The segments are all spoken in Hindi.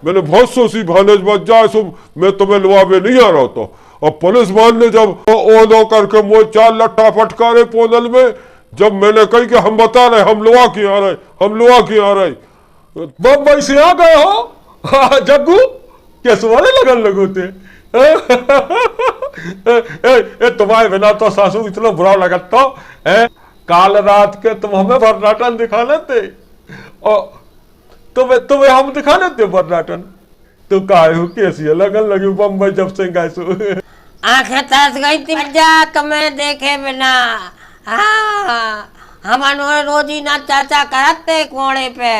मैंने बहुत सोची भानेज बच जाए सो मैं तुम्हें लुआवे नहीं आ रहा था। अब पुलिस मान ने जब ओलो करके मुझे 4 लट्ठा फटकारे पोनल में, जब मैंने कही कि हम बता रहे हम लुआ के आ रहे, हम लुआ के आ रहे। बम्बई से आ गए हो? हाँ, जग्गू कैसे वाले लगन लगोते तुम्हारे बिना तो सासू इतना बुरा लगता है। काल रात के तुम हमें भरनाटन दिखा लेते और तुम्हें हम दिखा लेते भरनाटन। तो काहे हो कैसी लगन लगी बम्बई जब से गए सो? आंखें तरस गई थी तुम्हें देखे बिना। हाँ, हम रोजी ना चाचा करते कोने पे।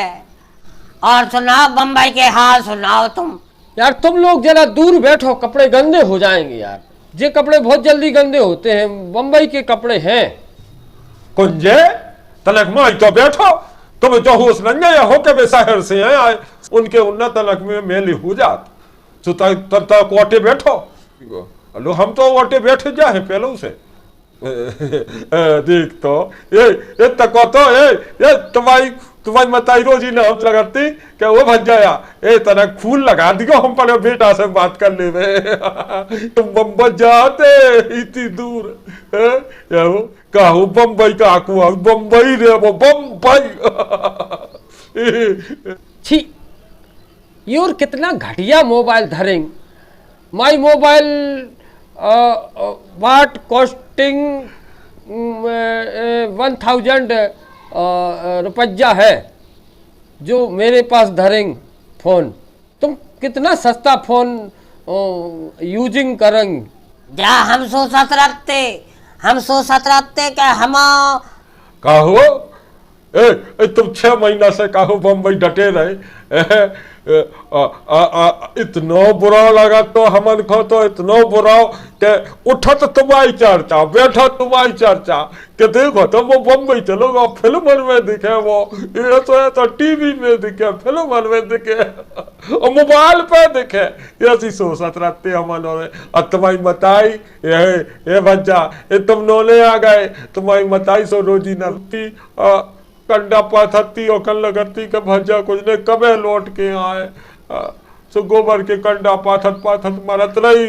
और सुनाओ बम्बई के हाल सुनाओ तुम। यार तुम लोग जरा दूर बैठो, कपड़े गंदे हो जाएंगे यार। ये कपड़े बहुत जल्दी गंदे होते हैं, बम्बई के कपड़े हैं। कुंजे तलक माई तो बैठो, तुम जो होश नंगे या होके वे शहर से हैं आए, उनके उन्नत तलक में मेली हो जात। तो तब तक ओटे बैठो। लो हम तो ओटे बैठे जाए पहले से। देख तो ये तको तो ये तुम्हारी मताई रोजी ना हम लगाती क्या वो भज जाया। ए तना फूल लगा दियो हम पर बेटा से बात कर ले तुम बम्बई जाते इतनी दूर कहू बम्बई का आकू बम्बई रे वो बम्बई। छी, ये और कितना घटिया मोबाइल धरेंगे। माई मोबाइल वाट कॉस्टिंग 1000 रुपया है जो मेरे पास धरेंगे फोन। तुम कितना सस्ता फोन यूजिंग करेंगे। जा हम सोचत रखते कि हम कहो तुम 6 महीना से कहो बम्बई डटे रहे। इतना बुरा लगा तो हमन को तो इतना बुरा के उठत तुम्हारी चर्चा बैठा तुम्हारी चर्चा के देखो तो वो बम्बई चलो फिल्म में दिखे, वो ये तो टीवी में दिखे, फिल्म में दिखे और मोबाइल पे दिखे। ऐसी सोचत रहते हमन। और तुम्हारी मताई ये बच्चा ये तुम नोले आ गए, तुम्हारी मताई सो रोजी नलती कंडा पाथती और कल लगती के भज्जा कुछ ने कबे लौट के आए। सो गोबर के कंडा पाथत मरत रही।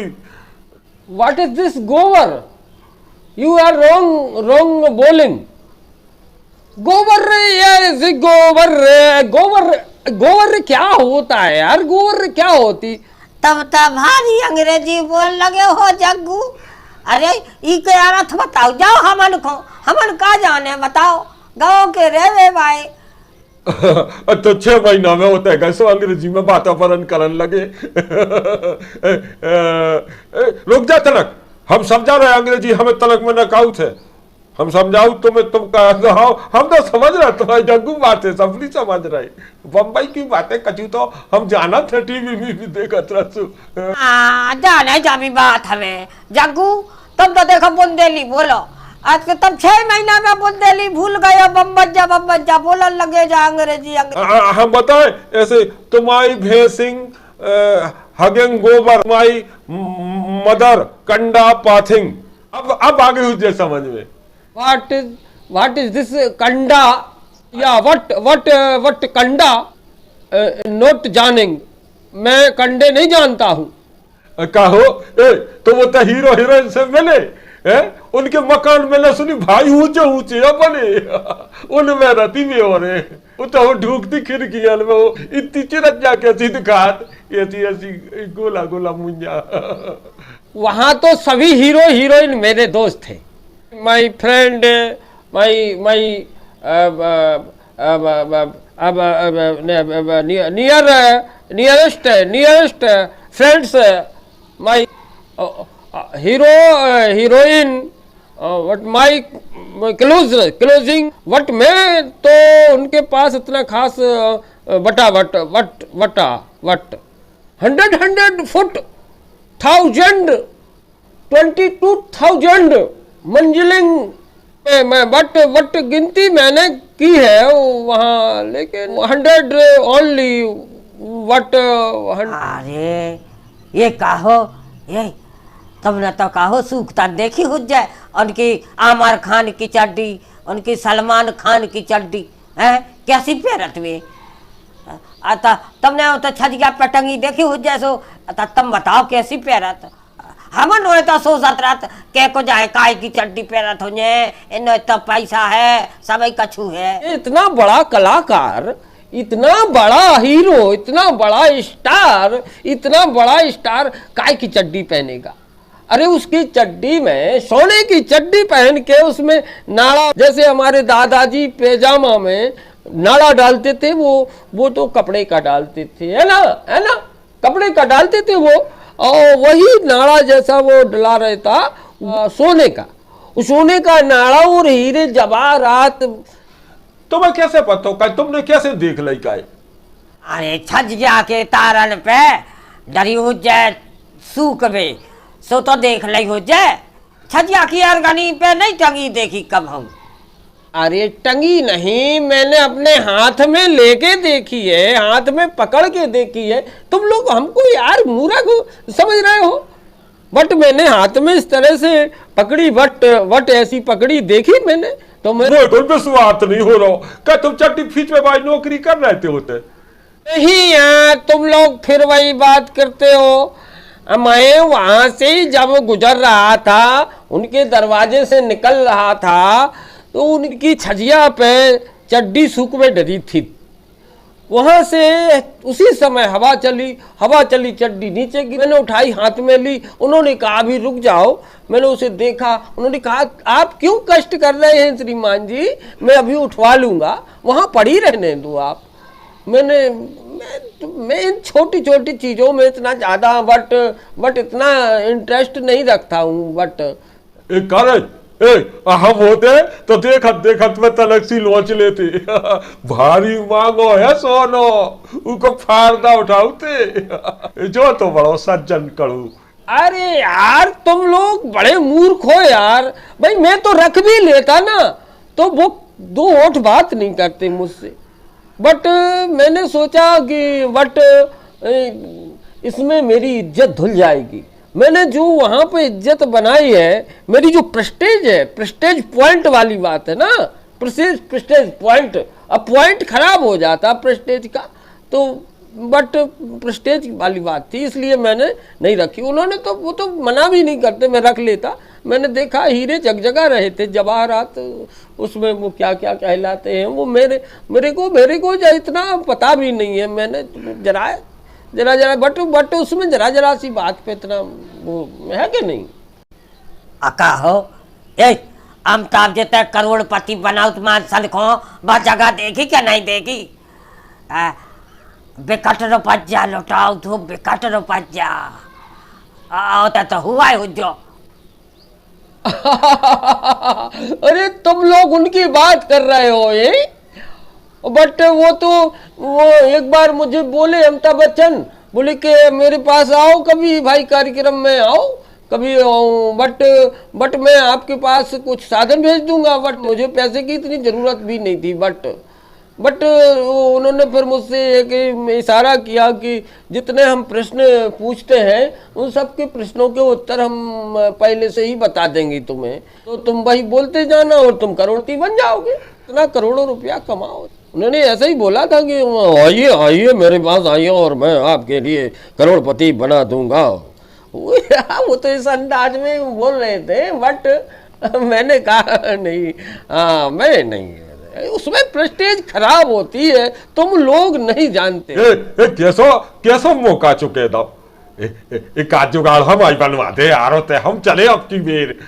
व्हाट इज दिस गोबर? यू आर रॉन्ग बोलिंग। गोबर यार, गोबर क्या होता है यार? गोबर क्या होती? तब भारी अंग्रेजी बोल लगे हो जग्गू। अरे ई के अर्थ बताओ जाओ हमन का जाने बताओ। गाँव के रे भाई। तो 6 महीना में होता है कैसे अंग्रेजी में वातावरण करने लगे। रुक जा तलक, हम समझा रहे अंग्रेजी हमें तलक में नकाऊ थे। हम समझाऊ तुम्हें तुम कहो हम तो समझ रहे, तुम्हारी जग्गू बातें सब नहीं समझ रहे। बम्बई की बातें कचू तो हम जाना थे, टीवी में भी देखत रहसु। जाने जामी बात हमें जग्गू। तुम तो देखो बुंदेली बोलो, आज के तुम 6 महीना में बुंदेली भूल गए। बम्बज्जा बोलन लगे जा अंग्रेजी। हम बताए ऐसे तुम्हारी भेसिंग हगिंग गोबर, माई मदर कंडा पाथिंग। अब आगे हुई समझ में। व्हाट इज दिस कंडा या व्हाट कंडा? नोट जानेंगे, मैं कंडे नहीं जानता हूँ। कहो तो वो तो हीरो हीरोइन से मिले उनके मकान में न सुनी भाई ऊंचे बने उनमें रती भी हो रहे। वो तो ढूकती खिड़कियां में वो इतनी चिरक जाके ऐसी दिखात ऐसी गोला मुंजा। वहां तो सभी हीरो हीरोइन मेरे दोस्त थे। My friend, my nearest friends, my heroine, what my closing what. मैं तो उनके पास इतना खास वट 100 फुट 1000 22,000 मंजिलिंग मैं वट गिनती मैंने की है वहाँ, लेकिन 100 ओनली वट। अरे ये कहो ये तब न तो कहो सूखता देखी हो जाए। उनकी आमिर खान की चड्डी, उनकी सलमान खान की चड्डी है कैसी पैरत में। तुमने तो छजिया पटंगी देखी हो जैसो तुम बताओ कैसी पैरत हमन होए तो सोचत रात के को जाए काय की चड्डी पैरत हो इन तो पैसा है सबई कछु है। इतना बड़ा कलाकार, इतना बड़ा हीरो, इतना बड़ा स्टार काय की चड्डी पहनेगा? अरे उसकी चड्डी में सोने की चड्डी पहन के उसमें नाड़ा, जैसे हमारे दादाजी पैजामा में नाड़ा डालते थे वो तो कपड़े का डालते थे, है ना कपड़े का डालते थे वो, और वही नाड़ा जैसा वो डला रहता सोने का, सोने का नाड़ा और हीरे जवाहरात। तुम्हें कैसे पता हो? तुमने कैसे देख ली का? अरे छजिया के तारन पे डरी हो जाए सूख में सो तो देख ली हो जाए। छजिया की अरगनी पे नहीं टंगी देखी कब हम? अरे टंगी नहीं, मैंने अपने हाथ में लेके देखी है, हाथ में पकड़ के देखी है। तुम लोग हमको यार मूर्ख समझ रहे हो, बट मैंने हाथ में इस तरह से पकड़ी, वट ऐसी पकड़ी देखी मैंने, तो मेरे कोई विश्वास नहीं हो रहा। क्या तुम चट्टी फीच में भाई नौकरी कर रहे होते? नहीं यार, तुम लोग फिर वही बात करते हो। मैं वहां से जब गुजर रहा था, उनके दरवाजे से निकल रहा था, तो उनकी छजिया पे चड्डी सूख में डरी थी। वहां से उसी समय हवा चली, चड्डी नीचे गिरी। मैंने उठाई, हाथ में ली। उन्होंने कहा अभी रुक जाओ। मैंने उसे देखा, उन्होंने कहा आप क्यों कष्ट कर रहे हैं श्रीमान जी, मैं अभी उठवा लूंगा, वहां पड़ी रहने दो आप। मैं इन छोटी छोटी चीजों में इतना ज्यादा बट इतना इंटरेस्ट नहीं रखता हूँ। बट एक कारण हम होते तो देखत में तलक्सी लोच लेते। भारी मांगो है सोनो, उनको फायदा उठाते। जो तो बड़ो सज्जन करूं। अरे यार तुम लोग बड़े मूर्ख हो यार। भाई मैं तो रख भी लेता ना, तो वो दो होठ बात नहीं करते मुझसे। बट मैंने सोचा कि इसमें मेरी इज्जत धुल जाएगी। मैंने जो वहां पे इज्जत बनाई है, मेरी जो प्रेस्टेज है, प्रेस्टेज पॉइंट वाली बात है ना, प्रेस्टेज पॉइंट, अब पॉइंट खराब हो जाता प्रेस्टेज का, तो बट प्रेस्टेज वाली बात थी, इसलिए मैंने नहीं रखी। उन्होंने तो वो तो मना भी नहीं करते, मैं रख लेता। मैंने देखा हीरे जगजगा रहे थे, जवाहरात, उसमें वो क्या क्या कहलाते हैं वो, मेरे को इतना पता भी नहीं है। मैंने जरा बट उसमें जरा सी बात पे इतना वो है कि नहीं? अका हो अमिताभ जी तक करोड़पति बनाओ तुम्हारे सलखों बस जगह देखी क्या नहीं देखी? बेकट रुपया लौटाओ तो बेकट रुपया आओ तो हुआ है जो। अरे तुम लोग उनकी बात कर रहे हो ये, बट वो एक बार मुझे बोले अमिताभ बच्चन, बोले कि मेरे पास आओ कभी भाई, कार्यक्रम में आओ कभी, बट मैं आपके पास कुछ साधन भेज दूंगा। बट मुझे पैसे की इतनी जरूरत भी नहीं थी। बट उन्होंने फिर मुझसे एक इशारा किया कि जितने हम प्रश्न पूछते हैं उन सब के प्रश्नों के उत्तर हम पहले से ही बता देंगे तुम्हें, तो तुम वही बोलते जाना और तुम करोड़पति बन जाओगे, इतना करोड़ों रुपया कमाओ। उन्होंने ऐसा ही बोला था कि आइए मेरे पास आइए और मैं आपके लिए करोड़पति बना दूंगा। वो तो इस अंदाज में बोल रहे थे, बट मैंने कहा नहीं, मैं नहीं, उसमें प्रेस्टेज खराब होती है, तुम लोग नहीं जानते। कैसो मौका चुके दो, एक जुगाड़ हम आई बनवा दे यार, होते हम चले अब की बेर।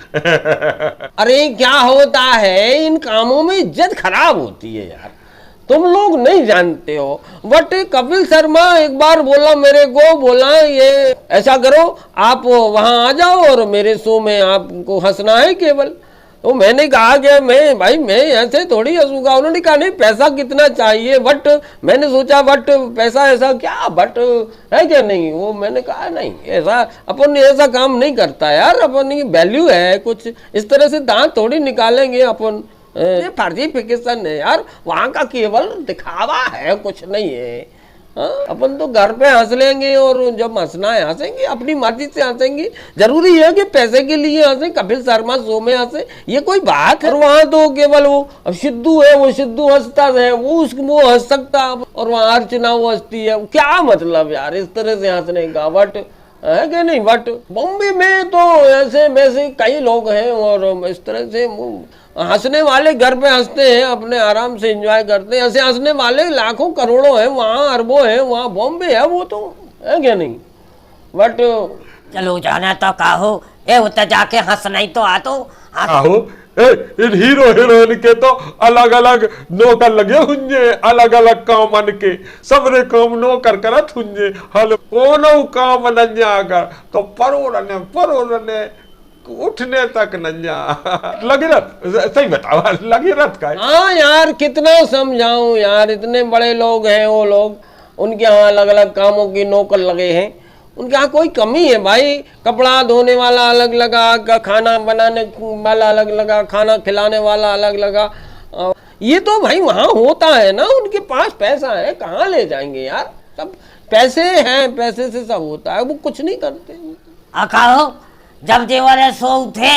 अरे क्या होता है, इन कामों में इज्जत खराब होती है यार, तुम लोग नहीं जानते हो। बट कपिल शर्मा एक बार बोला मेरे को, बोला ये ऐसा करो आप वहां आ जाओ और मेरे शो में आपको हंसना है केवल। तो मैंने कहा कि मैं ऐसे थोड़ी हंसूंगा। उन्होंने कहा नहीं पैसा कितना चाहिए, बट मैंने सोचा बट पैसा ऐसा क्या बट है क्या नहीं, वो मैंने कहा नहीं ऐसा अपन ऐसा काम नहीं करता यार, अपन की वैल्यू है कुछ, इस तरह से दांत थोड़ी निकालेंगे अपन, ये फर्जी फिकेशन है यार, वहाँ का केवल दिखावा है, कुछ नहीं है। हाँ, अपन तो घर पे हंस लेंगे और जब हंसना है हंसेंगे, अपनी मर्जी से हंसेंगे। जरूरी है कि पैसे के लिए हंसे, कपिल शर्मा शो में हंसे, ये कोई बात है? और वहाँ तो केवल वो अब सिद्धू है, वो सिद्धू हंसता है, वो हंस सकता, और वहाँ अर्चना वो हंसती है, क्या मतलब यार इस तरह से हंसने का? बट है कि नहीं? बट बॉम्बे में तो ऐसे वैसे कई लोग हैं और इस तरह से हंसने वाले घर पे हंसते हैं, अपने आराम से एंजॉय करते हैं। ऐसे हंसने वाले लाखों करोड़ों हैं वहाँ, अरबों हैं वहाँ, बॉम्बे है वो तो, है क्या नहीं? बट चलो जाना तो कहो, ए उतर जाके हंसना ही तो आ तो आहो इन हीरो हीरोइन के तो अलग अलग नौकर लगे हुंजे, अलग अलग काम मन के सबरे काम नौकर करत हुंजे, हल कोनो काम नंजा कर तो परोरने उठने तक नंजा लगी रत। सही बताओ, लगी रत का? हाँ यार, कितना समझाऊं यार, इतने बड़े लोग हैं वो लोग, उनके यहाँ अलग अलग कामों की नौकर लगे हैं, उनके यहाँ कोई कमी है भाई? कपड़ा धोने वाला अलग लगा, खाना बनाने वाला अलग लगा, खाना खिलाने वाला अलग लगा, ये तो भाई वहाँ होता है ना, उनके पास पैसा है, कहाँ ले जाएंगे यार? सब पैसे हैं, पैसे से सब होता है, वो कुछ नहीं करते। कहो जब जेवरे सो उठे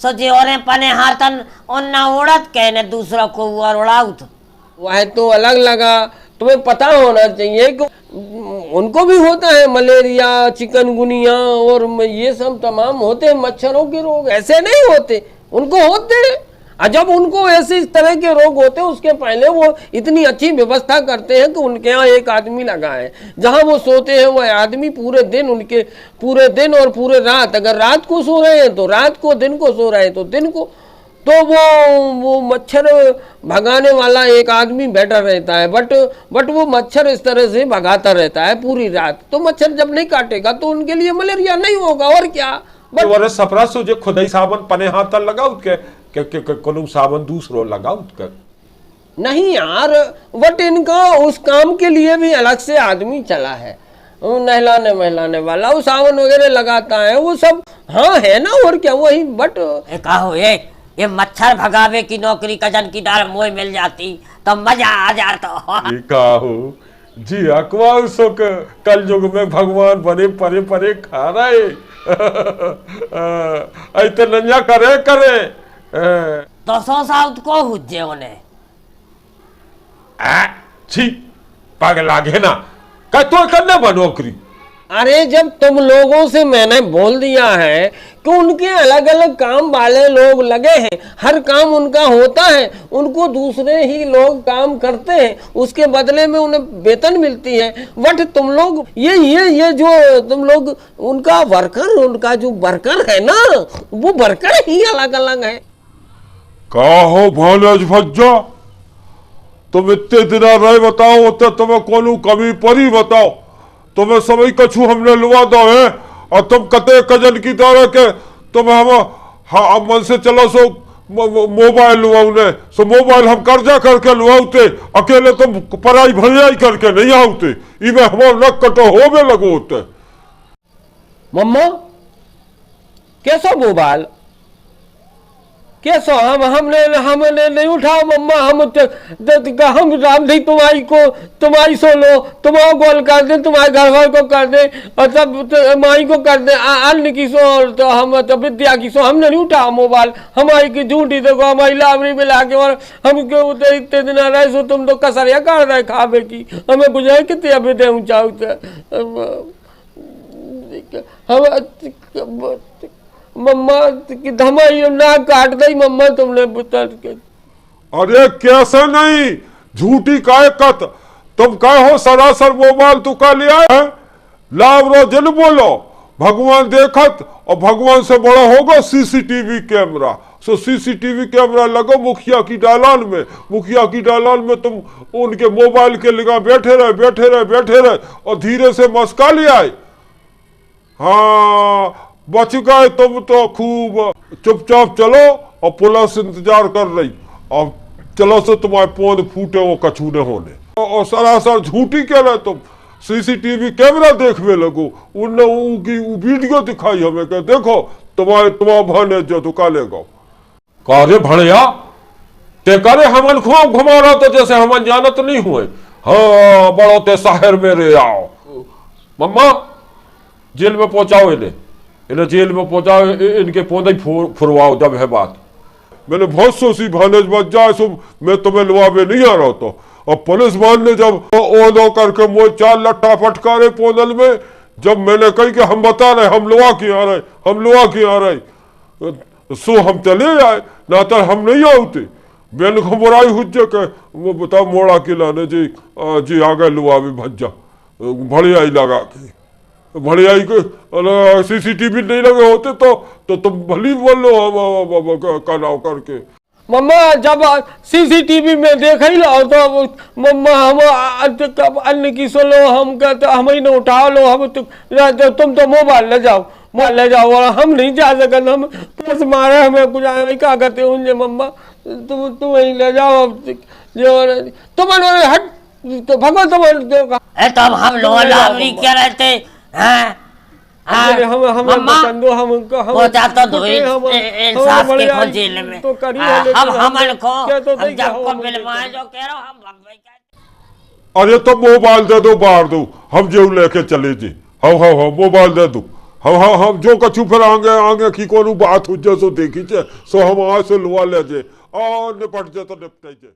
सो जेवरे पने हाथन उन्ना उड़त कहने दूसरा को उड़ाउत, वह तो अलग लगा। तुम्हें पता होना चाहिए कि उनको भी होता है मलेरिया, चिकनगुनिया और ये सब तमाम होते हैं मच्छरों के रोग, ऐसे नहीं होते, उनको होते हैं। और जब उनको ऐसे इस तरह के रोग होते हैं उसके पहले वो इतनी अच्छी व्यवस्था करते हैं कि उनके यहाँ एक आदमी लगा है, जहाँ वो सोते हैं वो आदमी पूरे दिन, उनके पूरे दिन और पूरे रात, अगर रात को सो रहे हैं तो रात को, दिन को सो रहे हैं तो दिन को, तो वो मच्छर भगाने वाला एक आदमी बैठा रहता है। बट वो मच्छर इस तरह से भगाता रहता है पूरी रात, तो मच्छर जब नहीं काटेगा तो उनके लिए मलेरिया नहीं होगा, और क्या? बट सपरा सोचे खुदाई साबन पने हाथ लगाउत के कोनो साबन दूसरो लगाउत के नहीं यार, बट इनका उस काम के लिए भी अलग से आदमी चला है, नहलाने वाला, वो साबुन वगैरह लगाता है, वो सब हाँ है ना, और क्या? वही बट कहो ये मच्छर भगावे की नौकरी कजन की डाल मोह मिल जाती तो मजा आ जाता। काहो जी अकवाल सुख कल युग में भगवान बने परे परे खा रहे ऐते नंजा करे तो सो साउथ को हुज्जे उन्हें छी पग लागे ना का तो करने बा नौकरी। अरे जब तुम लोगों से मैंने बोल दिया है कि उनके अलग अलग काम वाले लोग लगे हैं, हर काम उनका होता है, उनको दूसरे ही लोग काम करते हैं, उसके बदले में उन्हें वेतन मिलती है। बट तुम लोग ये जो तुम लोग उनका जो वर्कर है ना, वो वर्कर ही अलग अलग है। कहो भानज भज्जा, तुम इतने दिन रहे बताओ, उतने तुम्हें कोनो कमी परी बताओ, तुम्हें सभी कछु हमने लुआ दो है, और तुम कते कजन की तरह के तुम हम मन से चलो सो मोबाइल लुआउने, सो मोबाइल हम कर्जा करके लुआते, अकेले तुम पढ़ाई भलाई करके नहीं आते, इमे हमारे नक कटो होवे लगो होते। मम्मा कैसा मोबाइल, कैसा? हमने नहीं उठाओ मम्मा, हम राम दी तुम्हारी सो लो, तुम्हारा कॉल कर दे, तुम्हारे घर वाले को कर दे, और सब माई को कर दे, अन्य की सो, तो हम तो विद्या की सो, हमने नहीं उठाओ मोबाइल, हमारी की झूठी देखो, हमारी लावरी में लाके और हम क्यों इतने दिन रहे सो, तुम तो कसरिया कर रहे खावे की, हमें गुजारे कितने अभी दे ऊँचा हम मम्मा की धमाई ना काट दी मम्मा तुमने बता के। अरे कैसे नहीं, झूठी काय कत, तुम कहो सरासर मोबाइल तू का लिया है, लावरो जिन बोलो, भगवान देखत, और भगवान से बड़ा होगा सीसीटीवी कैमरा, सो सीसीटीवी कैमरा लगो मुखिया की दालान में, मुखिया की दालान में तुम उनके मोबाइल के लगा बैठे रहे और धीरे से मस्का ले आए। हाँ बच गए तुम तो खूब, चुपचाप चलो, और पुलिस इंतजार कर रही, और चलो से तुम्हारे पोंद फूटे वो कछू न होने, और सरासर झूठी कह रहे तुम, सीसीटीवी कैमरा देखने लगो, उनने उनकी वीडियो दिखाई हमें कि देखो तुम्हारा भाने जो तो कालेगा कारे भड़िया ते करे हमन खूब घुमा रहा तो जैसे हमन जानत नहीं हुए, हाँ बड़ो ते शहर में रे आओ मम्मा जेल में पहुंचाओ इन्हें इन्हें जेल में पहुंचाओ इनके पौधे फुरवाओ जब है बात। मैंने बहुत सोची भानेज बच जाए सो मैं तुम्हें लुआवे नहीं आ रहा था। और पुलिस मान ने जब ओलो करके मुझे 4 लट्टा फटकारे पोनल में, जब मैंने कही कि हम बता रहे हम लुआ के आ रहे, हम लुआ के आ रहे, सो हम चले आए ना तो हम नहीं आते। मैंने को बुराई हुज्जे के वो बता मोड़ा के लाने जी आ गए लुआ भी भज्जा बढ़िया ही लगा के बढ़िया ही के सीसीटीवी नहीं लगे होते तो तुम भली बोल लो कराओ करके। मम्मा जब सीसीटीवी में देख ही लो तो मम्मा हम अन्य की सुनो हम कहते हम ही न उठा लो हम तुम तो मोबाइल ले जाओ और हम नहीं जा सकते हम पुलिस मारे हमें कुछ क्या कहते उनसे मम्मा तुम ही ले जाओ तुम्हारे हट तो भगो तुम्हारे तब हम लोग लावरी क्या रहते हैं हम वो जाता तो इंसाफ के खो जेल में तो हम हमन को हम जब को मिलवाए जो कह रहा हम भगवाई का। अरे तो मोबाइल दे दो बाहर दो हम जो लेके चले जी। हाँ मोबाइल दे दो हम जो कछु फिर आगे की कोनो बात हो सो देखी सो हम आज से लुआ ले जे और निपट जे तो निपटे जे।